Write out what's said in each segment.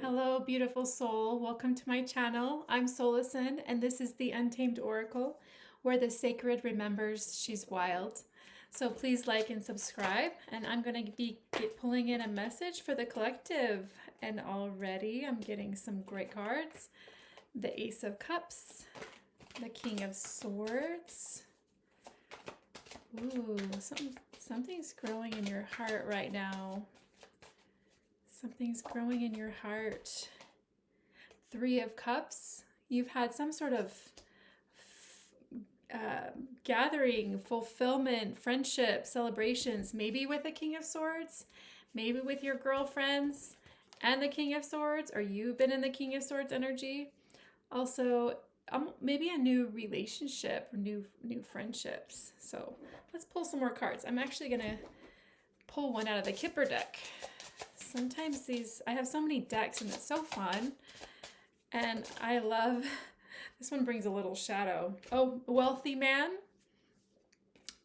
Hello, beautiful soul. Welcome to my channel. I'm Solison, and this is the Untamed Oracle, where the sacred remembers she's wild. So please like and subscribe, and I'm going to be pulling in a message for the collective. And already I'm getting some great cards. The Ace of Cups, the King of Swords. Ooh, something's growing in your heart right now. Something's growing in your heart. Three of Cups. You've had some sort of gathering, fulfillment, friendship, celebrations, maybe with the King of Swords, maybe with your girlfriends and the King of Swords, or you've been in the King of Swords energy. Also, maybe a new relationship, or new friendships. So let's pull some more cards. I'm actually going to pull one out of the Kipper deck. Sometimes I have so many decks and it's so fun. And I love, this one brings a little shadow. Oh, wealthy man,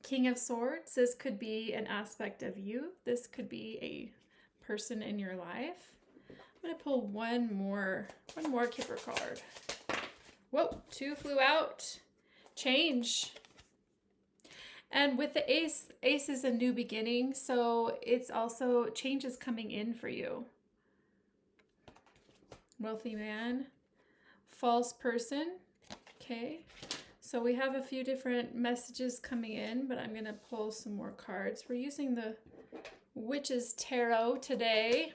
King of Swords. This could be an aspect of you. This could be a person in your life. I'm going to pull one more Kipper card. Whoa, two flew out. Change. And with the ace is a new beginning, so it's also changes coming in for you. Wealthy man, false person. Okay, so we have a few different messages coming in, but I'm going to pull some more cards. We're using the Witch's Tarot today.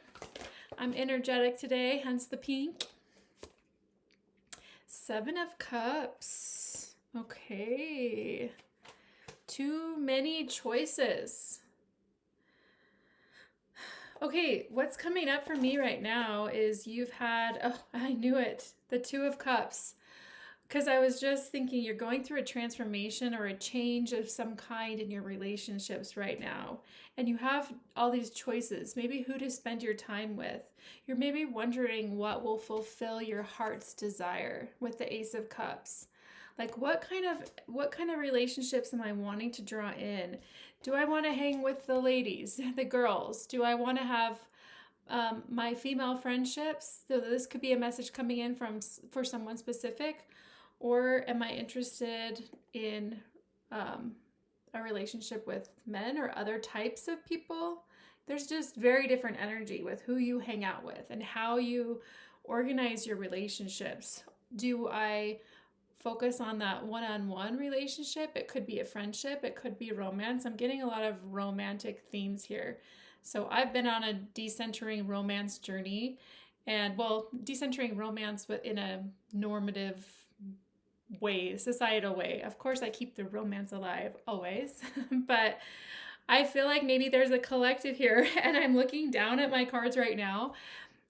I'm energetic today, hence the pink. Seven of Cups. Okay. Too many choices. Okay, what's coming up for me right now is you've had, oh, I knew it, the Two of Cups. Because I was just thinking you're going through a transformation or a change of some kind in your relationships right now. And you have all these choices, maybe who to spend your time with. You're maybe wondering what will fulfill your heart's desire with the Ace of Cups. Like what kind of relationships am I wanting to draw in? Do I want to hang with the ladies, the girls? Do I want to have my female friendships? So this could be a message coming in for someone specific. Or am I interested in a relationship with men or other types of people? There's just very different energy with who you hang out with and how you organize your relationships. Do I focus on that one-on-one relationship? It could be a friendship. It could be romance. I'm getting a lot of romantic themes here. So I've been on a decentering romance journey, and well, decentering romance in a normative way, societal way. Of course, I keep the romance alive always, but I feel like maybe there's a collective here, and I'm looking down at my cards right now,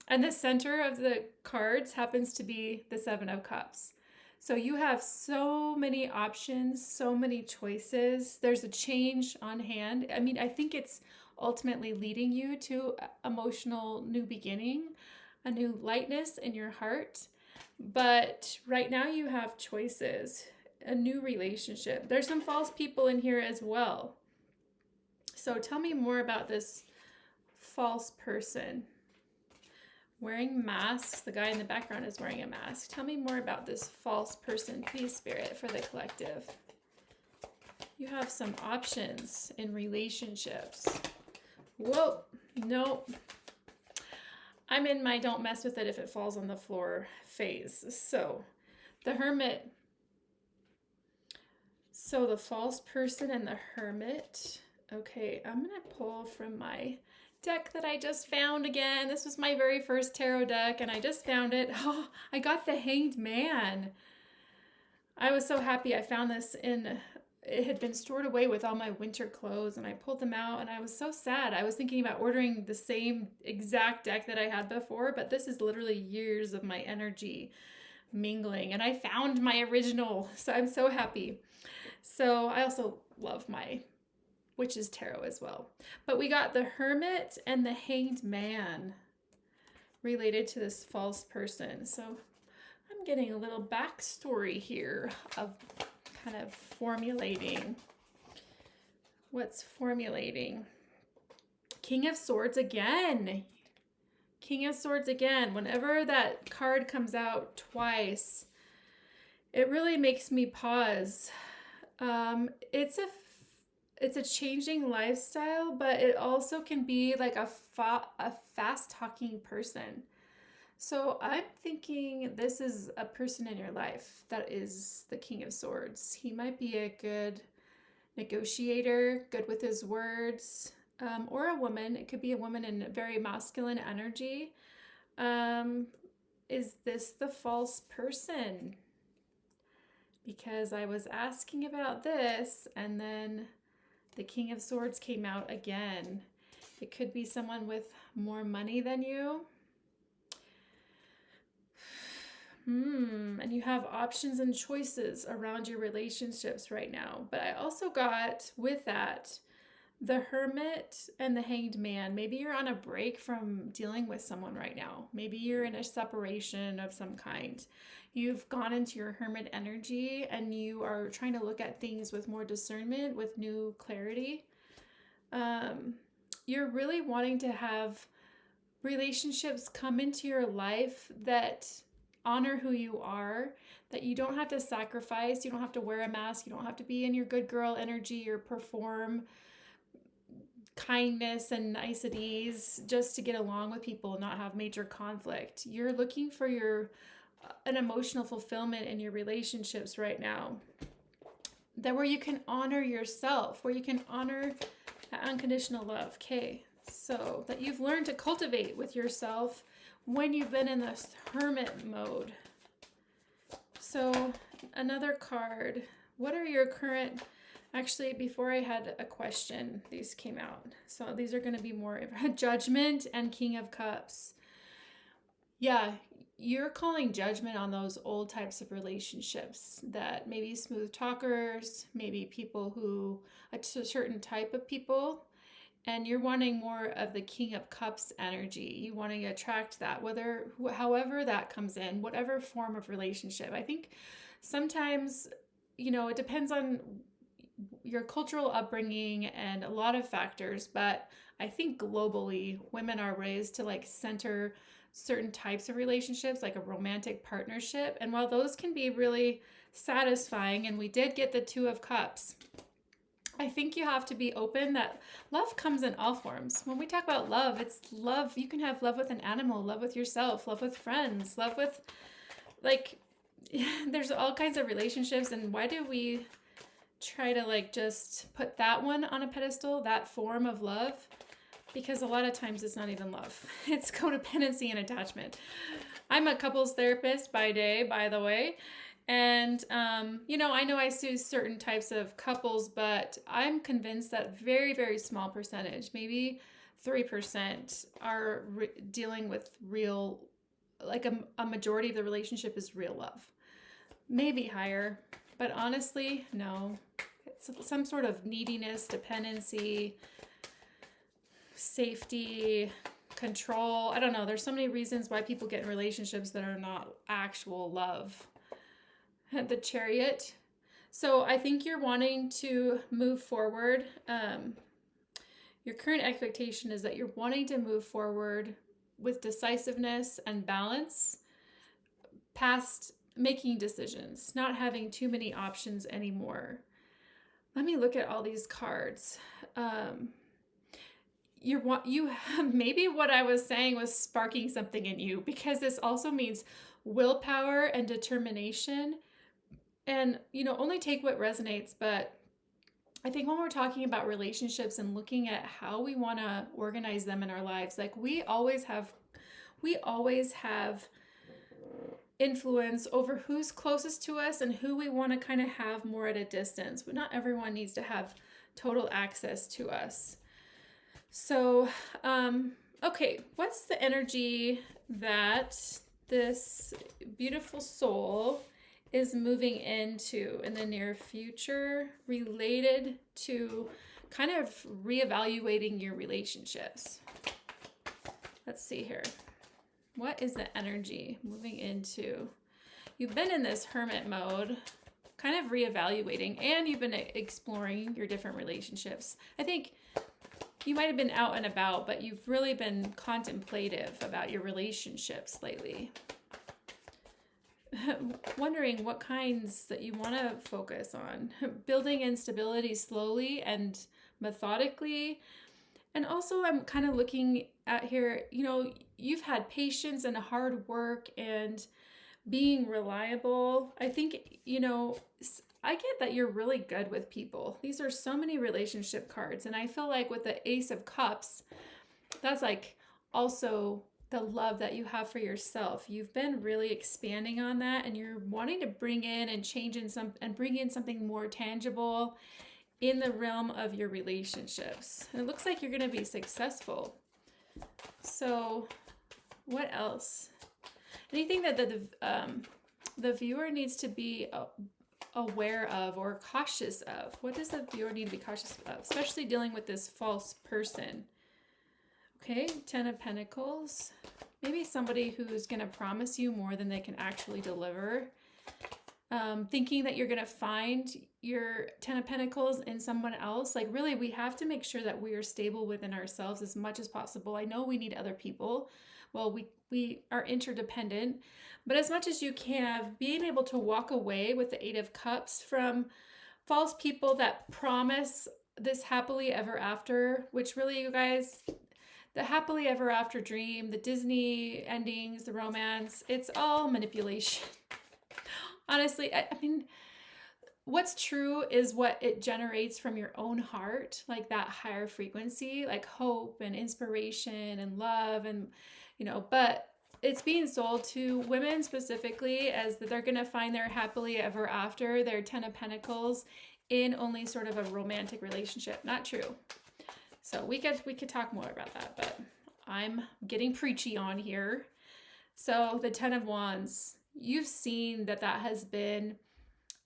and the center of the cards happens to be the Seven of Cups. So you have so many options, so many choices. There's a change on hand. I mean, I think it's ultimately leading you to emotional new beginning, a new lightness in your heart. But right now you have choices, a new relationship. There's some false people in here as well. So tell me more about this false person. Wearing masks. The guy in the background is wearing a mask. Tell me more about this false person, please, Spirit, for the collective. You have some options in relationships. Whoa, nope. I'm in my don't mess with it if it falls on the floor phase. So the Hermit. So the false person and the Hermit. Okay, I'm going to pull from my deck that I just found again. This was my very first tarot deck and I just found it. Oh, I got the Hanged Man. I was so happy I found this it had been stored away with all my winter clothes and I pulled them out and I was so sad. I was thinking about ordering the same exact deck that I had before, but this is literally years of my energy mingling and I found my original, so I'm so happy. So I also love my Witch's Tarot as well. But we got the Hermit and the Hanged Man related to this false person. So I'm getting a little backstory here of kind of formulating. What's formulating? King of Swords again. King of Swords again. Whenever that card comes out twice, it really makes me pause. It's a changing lifestyle, but it also can be like a fast talking person. So I'm thinking this is a person in your life that is the King of Swords. He might be a good negotiator, good with his words, or a woman. It could be a woman in very masculine energy. Is this the false person? Because I was asking about this, and then the King of Swords came out again. It could be someone with more money than you. And you have options and choices around your relationships right now. But I also got with that the Hermit and the Hanged Man. Maybe you're on a break from dealing with someone right now. Maybe you're in a separation of some kind. You've gone into your Hermit energy and you are trying to look at things with more discernment, with new clarity. You're really wanting to have relationships come into your life that honor who you are, that you don't have to sacrifice, you don't have to wear a mask, you don't have to be in your good girl energy or perform kindness and niceties just to get along with people and not have major conflict. You're looking for an emotional fulfillment in your relationships right now. That where you can honor yourself, where you can honor that unconditional love. Okay, so that you've learned to cultivate with yourself when you've been in this hermit mode. So another card. What are your current... Actually, before I had a question, these came out. So these are going to be more Judgment and King of Cups. Yeah, you're calling judgment on those old types of relationships that maybe smooth talkers, maybe people who, a certain type of people, and you're wanting more of the King of Cups energy. You want to attract that, however that comes in, whatever form of relationship. I think sometimes, it depends on your cultural upbringing and a lot of factors, but I think globally women are raised to center certain types of relationships, like a romantic partnership. And while those can be really satisfying, and we did get the Two of Cups, I think you have to be open that love comes in all forms. When we talk about love, it's love. You can have love with an animal, love with yourself, love with friends, love with, there's all kinds of relationships. And why do we try to just put that one on a pedestal, that form of love? Because a lot of times it's not even love. It's codependency and attachment. I'm a couples therapist by day, by the way. And, I know I see certain types of couples, but I'm convinced that very, very small percentage, maybe 3%, are dealing with real, a majority of the relationship is real love. Maybe higher, but honestly, no. It's some sort of neediness, dependency, safety, control. I don't know. There's so many reasons why people get in relationships that are not actual love. The Chariot. So I think you're wanting to move forward. Your current expectation is that you're wanting to move forward with decisiveness and balance past making decisions, not having too many options anymore. Let me look at all these cards. Maybe what I was saying was sparking something in you, because this also means willpower and determination. And, only take what resonates. But I think when we're talking about relationships and looking at how we want to organize them in our lives, we always have influence over who's closest to us and who we want to kind of have more at a distance. But not everyone needs to have total access to us. So, okay, what's the energy that this beautiful soul is moving into in the near future related to kind of reevaluating your relationships? Let's see here. What is the energy moving into? You've been in this hermit mode, kind of reevaluating, and you've been exploring your different relationships. I think you might have been out and about, but you've really been contemplative about your relationships lately. Wondering what kinds that you want to focus on. Building instability slowly and methodically. And also, I'm kind of looking at here, you've had patience and hard work and being reliable. I think, I get that you're really good with people. These are so many relationship cards. And I feel like with the Ace of Cups, that's like also the love that you have for yourself. You've been really expanding on that, and you're wanting to bring in and change in and bring in something more tangible in the realm of your relationships. And it looks like you're going to be successful. So what else? Anything that the viewer needs to be aware of or cautious of? What does the viewer need to be cautious of, especially dealing with this false person? Okay, 10 of Pentacles. Maybe somebody who's going to promise you more than they can actually deliver. Thinking that you're going to find your 10 of Pentacles in someone else. Like, really, we have to make sure that we are stable within ourselves as much as possible. I know we need other people. Well, we are interdependent. But as much as you can, being able to walk away with the 8 of Cups from false people that promise this happily ever after, which really, you guys, the happily ever after dream, the Disney endings, the romance, it's all manipulation. Honestly, I mean, what's true is what it generates from your own heart, like that higher frequency, like hope and inspiration and love and, but it's being sold to women specifically as that they're going to find their happily ever after, their 10 of Pentacles, in only sort of a romantic relationship. Not true. So we could talk more about that, but I'm getting preachy on here. So the 10 of Wands, you've seen that has been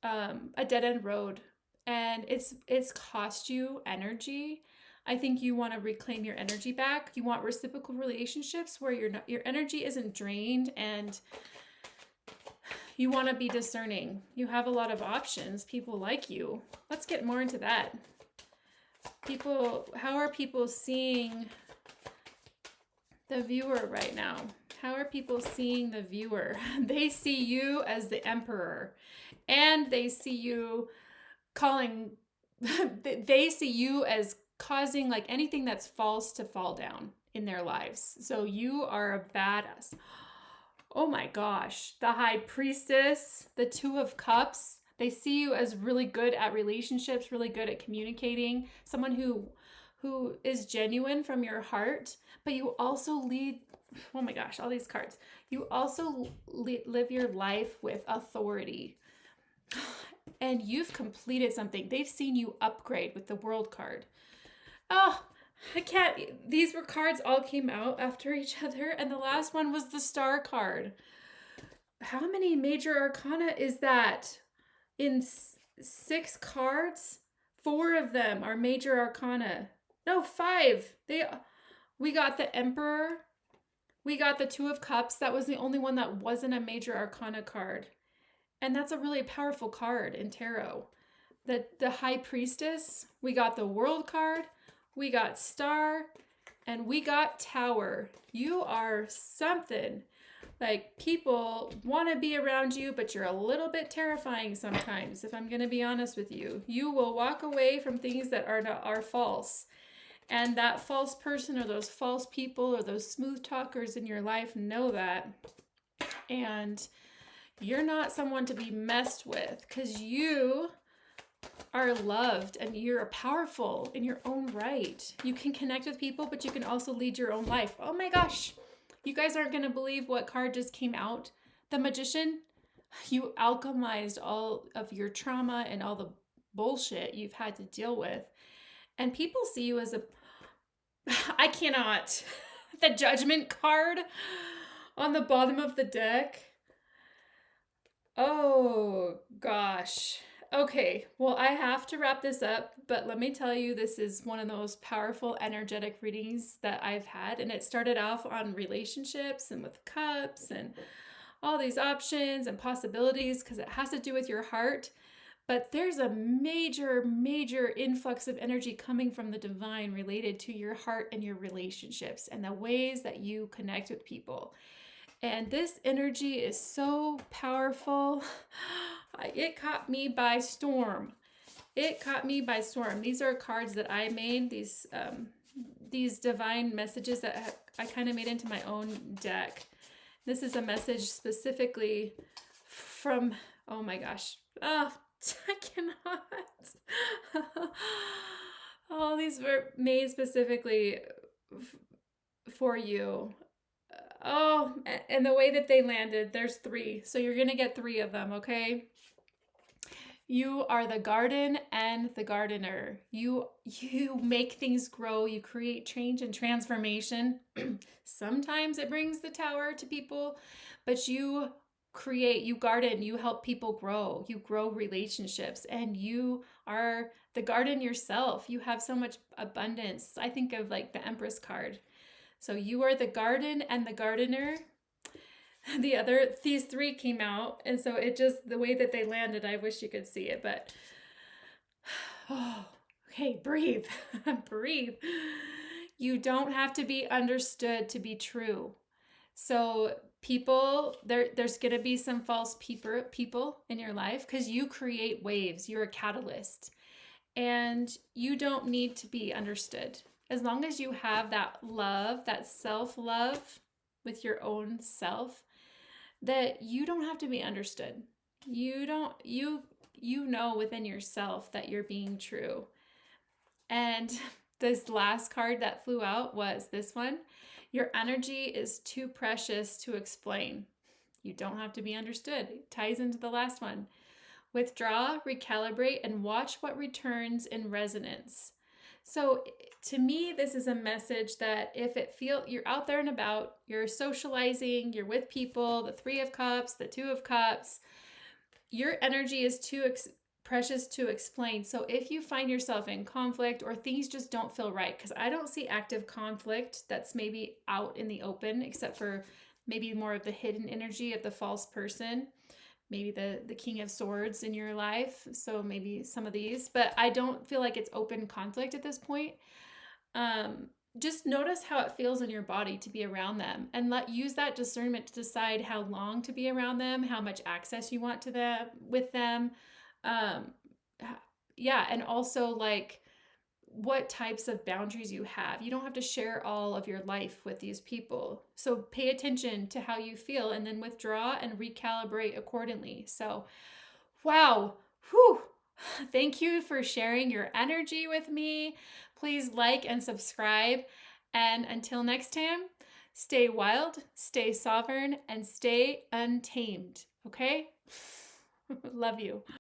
a dead-end road, and it's cost you energy. I think you want to reclaim your energy back. You want reciprocal relationships where your energy isn't drained, and you want to be discerning. You have a lot of options. People like you. Let's get more into that. How are people seeing the viewer right now? How are people seeing the viewer? They see you as the emperor, and they see you they see you as causing like anything that's false to fall down in their lives. So you are a badass. Oh my gosh. The High Priestess, the 2 of Cups. They see you as really good at relationships, really good at communicating, someone who is genuine from your heart, but you also lead, oh my gosh, all these cards. You also live your life with authority. And you've completed something. They've seen you upgrade with the World card. Oh, I can't. These cards all came out after each other, and the last one was the Star card. How many major arcana is that? In 6 cards, 4 of them are major arcana. No, 5. We got the Emperor. We got the 2 of Cups. That was the only one that wasn't a major arcana card. And that's a really powerful card in tarot. The High Priestess, we got the World card, we got Star, and we got Tower. You are something. Like, people want to be around you, but you're a little bit terrifying sometimes, if I'm going to be honest with you. You will walk away from things that are false. And that false person or those false people or those smooth talkers in your life know that. And you're not someone to be messed with, because you are loved and you're powerful in your own right. You can connect with people, but you can also lead your own life. Oh my gosh. You guys aren't going to believe what card just came out. The Magician. You alchemized all of your trauma and all the bullshit you've had to deal with. And people see you as I cannot. The Judgment card on the bottom of the deck. Oh, gosh. Okay, well, I have to wrap this up, but let me tell you, this is one of the most powerful energetic readings that I've had, and it started off on relationships and with cups and all these options and possibilities because it has to do with your heart, But there's a major, major influx of energy coming from the divine related to your heart and your relationships and the ways that you connect with people. And this energy is so powerful. It caught me by storm. It caught me by storm. These are cards that I made, these divine messages that I kind of made into my own deck. This is a message specifically from, oh my gosh. Oh, I cannot. Oh, these were made specifically for you. Oh, and the way that they landed, there's 3. So you're going to get 3 of them, okay? You are the garden and the gardener. You make things grow, you create change and transformation. Sometimes it brings the tower to people, but you create, you garden, you help people grow. You grow relationships, and you are the garden yourself. You have so much abundance. I think of like the Empress card. So you are the garden and the gardener. These 3 came out, and so it just, the way that they landed, I wish you could see it, but oh, okay, breathe. Breathe. You don't have to be understood to be true. So people, there's going to be some false people in your life because you create waves. You're a catalyst, and you don't need to be understood. As long as you have that love, that self-love with your own self, that you don't have to be understood. You know within yourself that you're being true. And this last card that flew out was this one. Your energy is too precious to explain. You don't have to be understood. It ties into the last one. Withdraw, recalibrate, and watch what returns in resonance. So to me, this is a message that if you're out there and about, you're socializing, you're with people, the 3 of Cups, the 2 of Cups, your energy is too precious to explain. So if you find yourself in conflict or things just don't feel right, because I don't see active conflict that's maybe out in the open, except for maybe more of the hidden energy of the false person. Maybe the King of Swords in your life. So maybe some of these, but I don't feel like it's open conflict at this point. Just notice how it feels in your body to be around them, and use that discernment to decide how long to be around them, how much access you want to them with them. Yeah. And also like what types of boundaries you have. You don't have to share all of your life with these people. So pay attention to how you feel, and then withdraw and recalibrate accordingly. So, wow. Whew. Thank you for sharing your energy with me. Please like and subscribe. And until next time, stay wild, stay sovereign, and stay untamed. Okay? Love you.